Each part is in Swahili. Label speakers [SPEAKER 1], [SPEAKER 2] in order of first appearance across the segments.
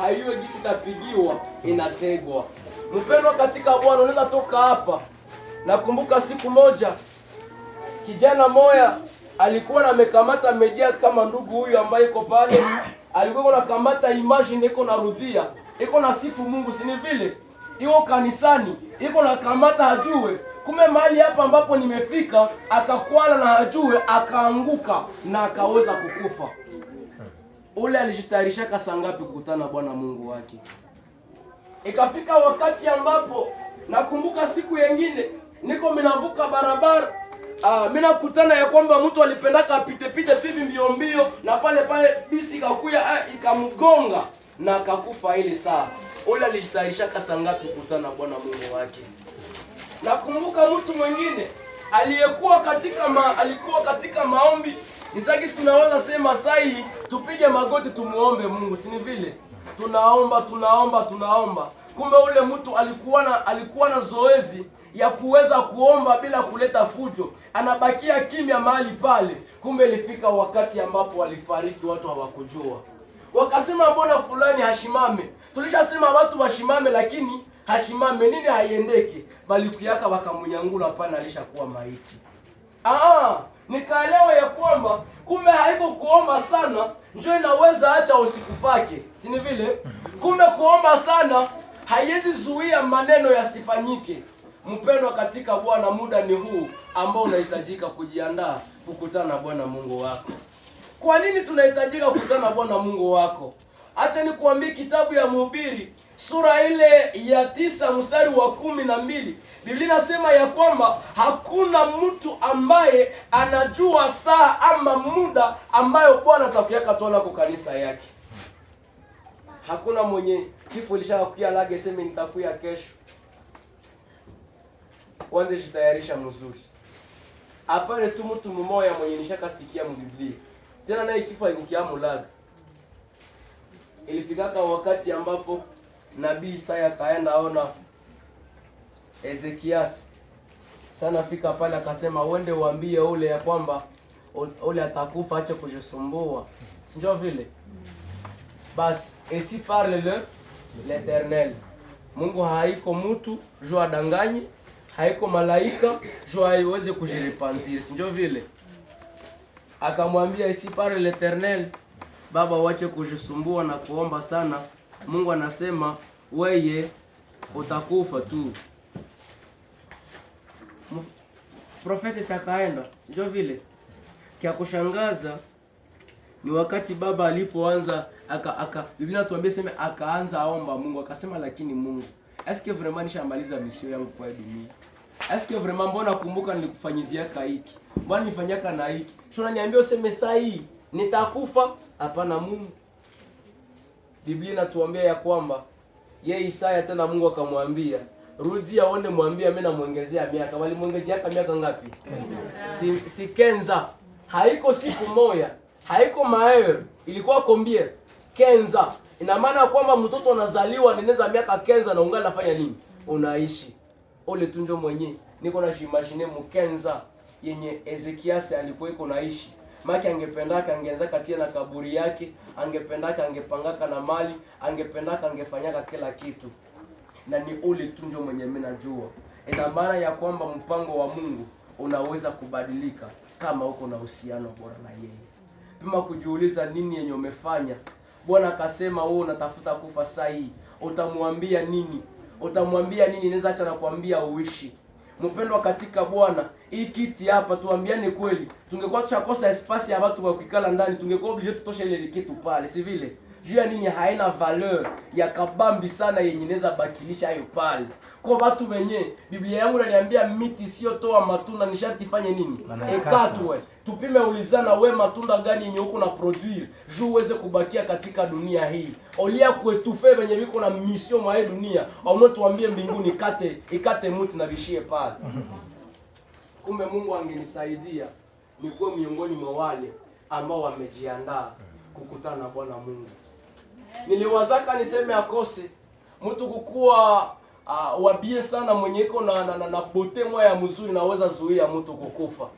[SPEAKER 1] haiwe gisi tapigiwa inategwa. Mpendwa katika Bwana, unaweza toka hapa. Nakumbuka siku moja kijana moya alikuwa amekamata media kama ndugu huyu ambaye iko pale, alikuwa anakamata imagine iko narudia, iko na sifu Mungu, si ni vile? Iko kanisani, iko na kamata hajue. Kume mahali hapa ambapo nimefika akakwala na hajue, akaanguka na akaweza kukufa. Ule alijitayarisha saa ngapi kukutana na Bwana Mungu wake? Ikafika wakati ambapo nakumbuka siku nyingine niko minavuka barabara, mimi nakutana ya kwamba mtu alipendaka apite hivi mbio na pale bisi kakuya ikamgonga na akakufa ile saa. Ule alijitayarisha saa ngapi kukutana na Bwana Mungu wake? Nakumbuka mtu mwingine aliyekuwa katika maombi. Nisaki tunaweza sema sai tupige magoti tumuombe Mungu, si ni vile? Tunaomba. Kumbe ule mtu alikuwa na zoezi ya kuweza kuomba bila kuleta fujo. Anabakia kimya mahali pale. Kumbe ilifika wakati ambapo walifariki, watu hawakujua. Wakasema mbona fulani hashimame? Tulishasema watu washimame, lakini hashimame nini haiendeki? Bali kuyaka wakamunyangula pana alishakuwa maiti. Nikaelewa ya kwamba kumbe haiko kuomba sana ndio inaweza acha usikufake. Si ni vile? Kumbe kuomba sana haiwezi zuia maneno yasifanyike. Mpendwa katika Bwana, muda ni huu ambao unahitajika kujiandaa kukutana na Bwana Mungu wako. Kwa nini tunahitajika kukutana na Bwana Mungu wako? Acha nikuambie kitabu ya Mhubiri sura ile ya 9 mstari wa 12. Biblia inasema ya kwamba hakuna mtu ambaye anajua saa ama muda ambayo Bwana atakuya tola kwa kanisa yake. Hakuna mwenye kifo ilishakuya lage sema nitakuya kesho. Kwanza jitayarisha mzuri. Hapana tu mtu mmoja mwenye nishakasikia mbiblia. Tena naye kifo haikukiamu laga. Ilifikaka wakati ambapo Nabii Isaya kaenda aona Ezekias. Sana fika pale akasema uende uambie ule ya kwamba ule atakufa, acha kujisumbua. Si ndio vile? Basi, esi parle l'Eternel. Mungu haiko mtu jo adanganye, haiko malaika jo haiweze kujiripanzira. Si ndio vile? Akamwambia esi parle l'Eternel, baba wache kujisumbua na kuomba sana. Mungu anasema weye utakufa tu. Profeti sakaenda, sio vile? Kia kushangaza ni wakati baba alipoanza Biblia inatuambia sema akaanza aomba Mungu, akasema lakini Mungu, eske vraiment nishamaliza mission yangu kwa dunia? Eske vraiment mbona kumbuka nilikufanyizia hiki? Mbona nifanyaka na hiki? Shona niambia useme saa hii nitakufa? Hapana Mungu. Biblia inatuambia ya kwamba yeye Isaya tena Mungu akamwambia rudi aone, mwambie mimi namuongezea miaka. Bali muongezea miaka ngapi? Si kenza. Haiko siku moja, haiko maer, ilikuwa combien? Kenza. Ina maana kwamba mtoto anazaliwa nineza miaka kenza na ungali nafanya nini? Unaishi. Ole tunjo mwenye niko na imagine mkenza yenye Ezekias alikuwa iko naishi. Maki angependaka angeanza katia na kaburi yake, angependaka angepangaka na mali, angependaka angefanyaka kila kitu. Na ni ule tunjo mwenye mimi najua. Ina maana ya kwamba mpango wa Mungu unaweza kubadilika kama uko na uhusiano bora na yeye. Pima kujiuliza nini yenye umefanya. Bwana akasema wewe unatafuta kufa saa hii. Utamwambia nini? Utamwambia nini? Inaweza acha na kuambia uishi. Mpendwa katika Bwana, hii kiti hapa tuambiane kweli. Tungekuwa tushakosa espace ya watu wa kukala ndani, tungekuwa obligé tutoshe ile kitu pale, si vile? Jua nini haina valeur ya kabambi sana yenye inaweza bakilisha hayo pale. Kwa watu wenye Biblia yangu inaniambia miti sio toa matunda, ni sharti fanye nini? Ekatwe. Tupime ulizana we matunda gani yenye uko na produire, juu uweze kubakia katika dunia hii. Olia kuetufe wenye wiko na mission mwa hii dunia, au tuambie mbinguni ikate mti na bishie pale. Kumbe Mungu angenisaidia nikuwe miongoni mwa wale ambao wamejiandaa kukutana na Bwana Mungu. Niliwazaka niseme akose mtu kukua wabie sana mwenye iko na bote moya ya mzuri naweza zuia mtu kukufa.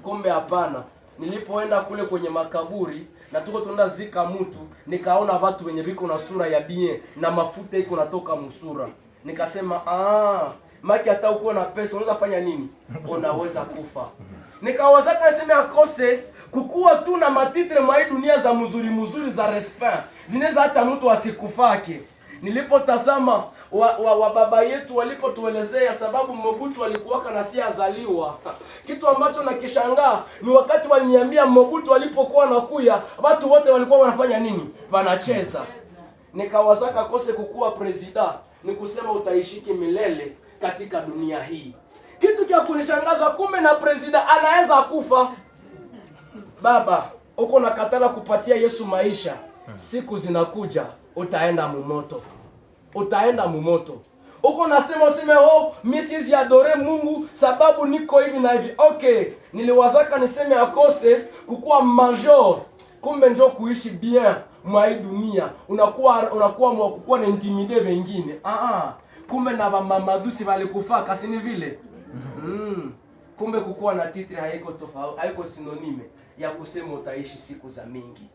[SPEAKER 1] Kumbe hapana. Nilipoenda kule kwenye makaburi na tuko tunaenda zika mtu, nikaona watu wenye biko na sura ya bien na mafuta iko natoka musura. Nikasema maki hata uko na pesa unaweza fanya nini? Unaweza kufa. Nikawaza kasema akose kukua tu na matitre mwa dunia za mzuri za respect zinaweza acha mtu asikufake. Nilipotazama wa baba yetu walipotuelezea sababu Mobutu alikuwa na si azaliwa. Kitu ambacho nakishangaa ni wakati waliniambia Mobutu alipokuwa nakuya, watu wote walikuwa wanafanya nini? Wanacheza. Nikawazaka kose kukua president ni kusema utaishiki milele katika dunia hii. Kitu kia kunishangaza, kumbe na president anaweza kufa. Baba, uko nakatala kupatia Yesu maisha, siku zinakuja utaenda mumoto. Utaenda mumoto. Uko nasema useme mimi siwezi adore Mungu sababu niko hivi na hivi. Okay, niliwazaka niseme akose kukua major. Kumbe njoo kuishi bien mwa hii dunia. Unakuwa mwa na intimide wengine. Kumbe na mamadusi walikufa kasini vile. Kumbe kukua na titre haiko tofauti, haiko sinonime ya kusema utaishi siku za mingi.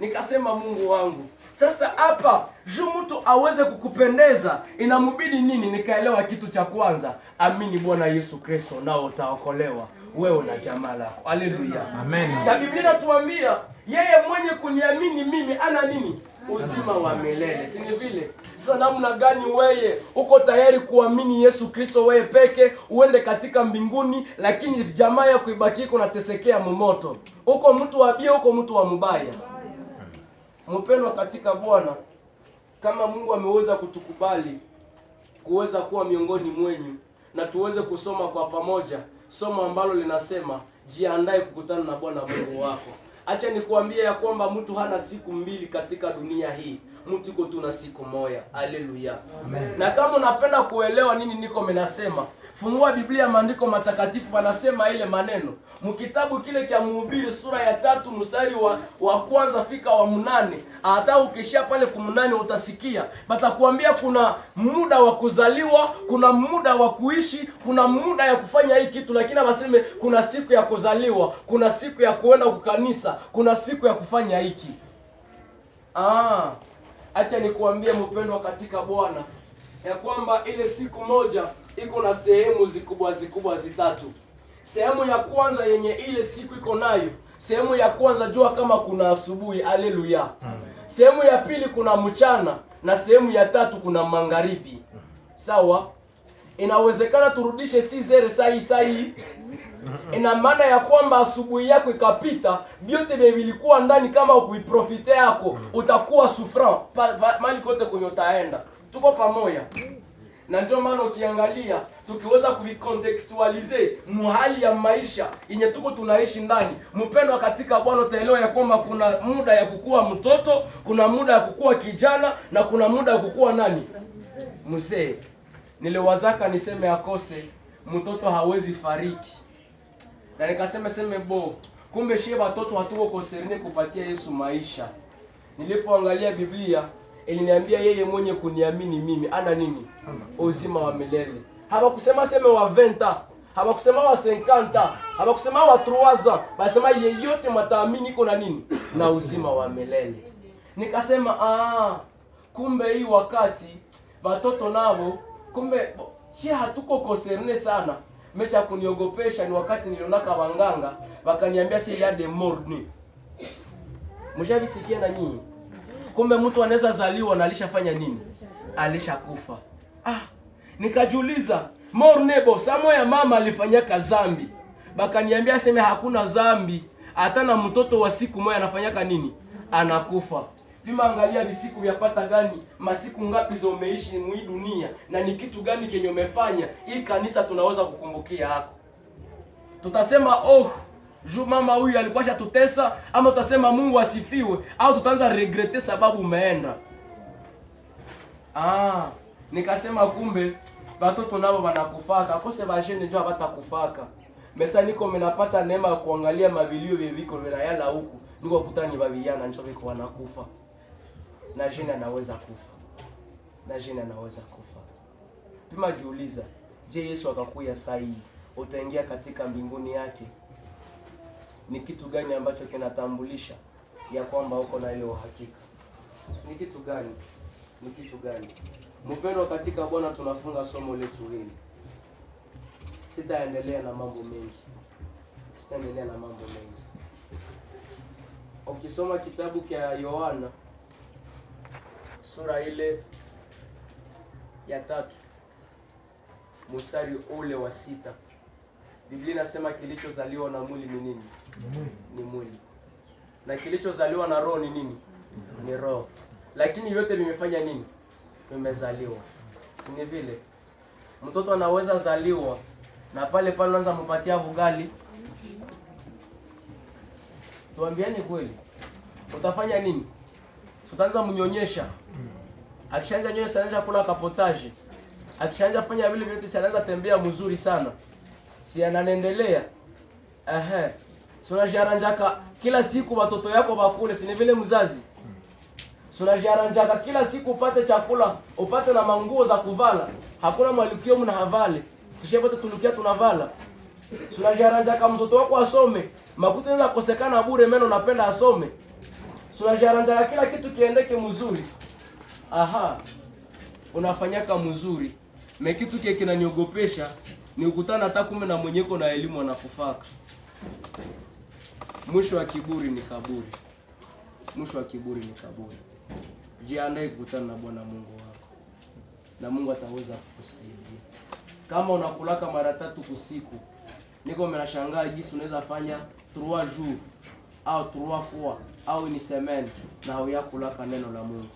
[SPEAKER 1] Nikasema Mungu wangu, sasa hapa juu mtu aweze kukupendeza inamubidi nini? Nikaelewa kitu cha kwanza, amini Bwana Yesu Kristo nao utaokolewa wewe na jamaa lako. Haleluya.
[SPEAKER 2] Amen.
[SPEAKER 1] Na Biblia inatuambia yeye mwenye kuniamini mimi ana nini? Uzima wa milele. Si ni vile? Sasa namna gani wewe uko tayari kuamini Yesu Kristo wewe peke uende katika mbinguni, lakini jamaa yako ibaki iko natesekea mumoto? Uko mtu wa bia, uko mtu wa mubaya. Mpendwa katika Bwana, kama Mungu ameweza kutukubali kuweza kuwa miongoni mwenyu na tuweze kusoma kwa pamoja somo ambalo linasema jiandae kukutana na Bwana Mungu wako. Acha nikuambie ya kwamba mtu hana siku mbili katika dunia hii. Mtu iko tu na siku moja. Haleluya. Na kama unapenda kuelewa nini niko menasema, fungua Biblia maandiko matakatifu wanasema ile maneno. Mkitabu kile cha Mhubiri sura ya 3 mstari wa kwanza fika wa 8. Hata ukishia pale 18 utasikia. Batakuambia kuna muda wa kuzaliwa, kuna muda wa kuishi, kuna muda ya kufanya hii kitu, lakini waseme kuna siku ya kuzaliwa, kuna siku ya kuenda kukanisa, kuna siku ya kufanya hiki. Acha nikuambie mpendwa katika Bwana ya kwamba ile siku moja iko na sehemu zikubwa zitatu. Sehemu ya kwanza yenye ile siku iko nayo, sehemu ya kwanza jua kama kuna asubuhi. Haleluya. Sehemu ya pili kuna mchana na sehemu ya tatu kuna magharibi. Sawa? Inawezekana turudishe sizere sai. Ina maana ya kwamba asubuhi yako ikapita, vyote vilikuwa ndani kama ukuiprofite yako, utakuwa souffrant mali kote kwenye utaenda. Tuko pamoja. Na ndio maana ukiangalia tukiweza kucontextualize muhali ya maisha yenye tuko tunaishi ndani, mpendwa katika Bwana, utaelewa ya kwamba kuna muda ya kukua mtoto, kuna muda ya kukua kijana na kuna muda ya kukua nani? Mzee. Niliwazaka niseme akose mtoto hawezi fariki. Na nikasema kumbe shie watoto hatuko concerne kupatia Yesu maisha. Nilipoangalia Biblia iliniambia yeye mwenye kuniamini mimi ana nini? Uzima wa milele. Hawakusema sema wa 20, hawakusema wa 50, hawakusema wa 3 ans, basema yeyote mtaamini iko na nini? Na uzima wa milele. Nikasema kumbe hii wakati watoto nao kumbe shie hatuko concerne sana. Mecha kuniogopesha ni wakati nilionaka wanganga wakaniambia si ya de morni. Mshabisikia na nyinyi? Kumbe mtu anaweza zaliwa na alishafanya nini? Alishakufa. Nikajiuliza, mornebo samo ya mama alifanyaka zambi. Bakaniambia sema hakuna zambi. Hata na mtoto wa siku moja anafanyaka nini? Anakufa. Pima angalia ni siku yapata gani, masiku ngapi zo umeishi mwi dunia na ni kitu gani kenye umefanya hii kanisa tunaweza kukumbukia hako. Tutasema juu mama huyu alikuwa shatutesa, ama tutasema Mungu asifiwe, au tutaanza regrete sababu umeenda. Nikasema kumbe watoto nao wanakufaka, kose bashene njoo batakufaka. Mesa niko menapata neema ya kuangalia mabilio viviko vinayala huku, niko kutani babiana njoo biko wanakufa. Na jina anaweza kufa. Pima jiuliza, je, Yesu akakuya saa hii utaingia katika mbinguni yake? Ni kitu gani ambacho kinatambulisha ya kwamba uko na ile uhakika. Ni kitu gani? Ni kitu gani? Mpendwa katika Bwana, tunafunga somo letu hili. Sitaendelea na mambo mengi. Ukisoma kitabu cha Yohana sura ile ya 3 mstari ule wa 6, Biblia inasema kilichozaliwa na mwili ni nini? Ni mwili. Na kilichozaliwa na roho ni nini? Ni roho. Lakini yote vimefanya nini? Vimezaliwa. Si ni vile? Mtoto anaweza zaliwa na pale unaanza mpatia ugali. Tuambiane kweli. Utafanya nini? Utaanza mnyonyesha. Akishaanza nyonyesha anaanza kula kapotaji. Akishaanza fanya vile vyote si anaanza tembea mzuri sana. Si anaendelea. Si unajaranjaka kila siku watoto yako bakule, si ni vile mzazi? Si unajaranjaka kila siku upate chakula, upate na manguo za kuvala. Hakuna mwalikio mna havale. Sisi wote tulukia tunavala. Si unajaranjaka mtoto wako asome. Makuta yanaweza kosekana bure, meno napenda asome. Si unajaranjaka kila kitu kiendeke mzuri. Unafanyaka mzuri. Na kitu kile kinaniogopesha ni ukutana hata kumbe na mwenyeko na elimu anakufaka. Mwisho wa kiburi ni kaburi. Mwisho wa kiburi ni kaburi. Jiandae kukutana na Bwana Mungu wako. Na Mungu ataweza kukusaidia. Kama unakulaka mara 3 kusiku, niko mnashangaa jinsi unaweza fanya 3 jours au 3 fois au ni semaine na huyakulaka neno la Mungu.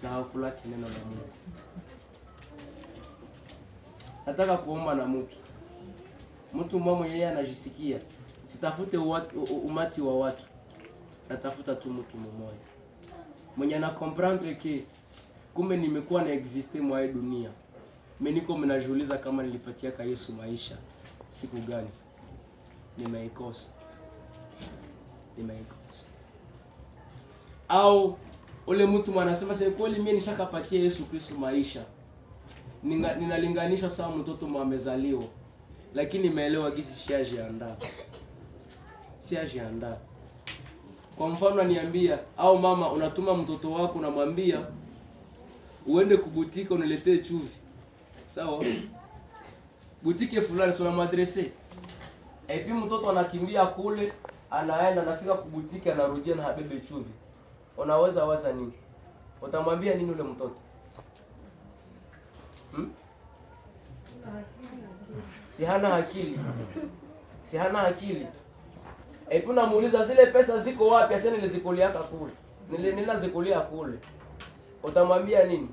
[SPEAKER 1] Na hukulaki neno la Mungu. Nataka kuomba na mtu mmoja yeye anajisikia. Sitafute umati wa watu. Natafuta tu mtu mmoja. Mwenye ana comprendre que kumbe nimekuwa na existe mwa dunia. Mimi niko mnajiuliza kama nilipatia ka Yesu maisha siku gani? Nimeikosa. Au ule mtu anasema sasa kweli mimi nishakapatia Yesu Kristo maisha. Ninalinganisha sawa mtoto amezaliwa. Lakini nimeelewa gisi siajiandaa. Kwa mfano niambia au mama unatuma mtoto wako unamwambia uende kubutika uniletee chumvi. Sawa? Butike fulani sio na madrese. Epi mtoto anakimbia kule, anaenda anafika kubutika anarudia na habebe chumvi. Unaweza waza nini? Utamwambia nini ule mtoto? Si hana akili. Epi unamuuliza zile pesa ziko wapi? Asema nilizikulia kule. Nilazikulia kule. Utamwambia nini?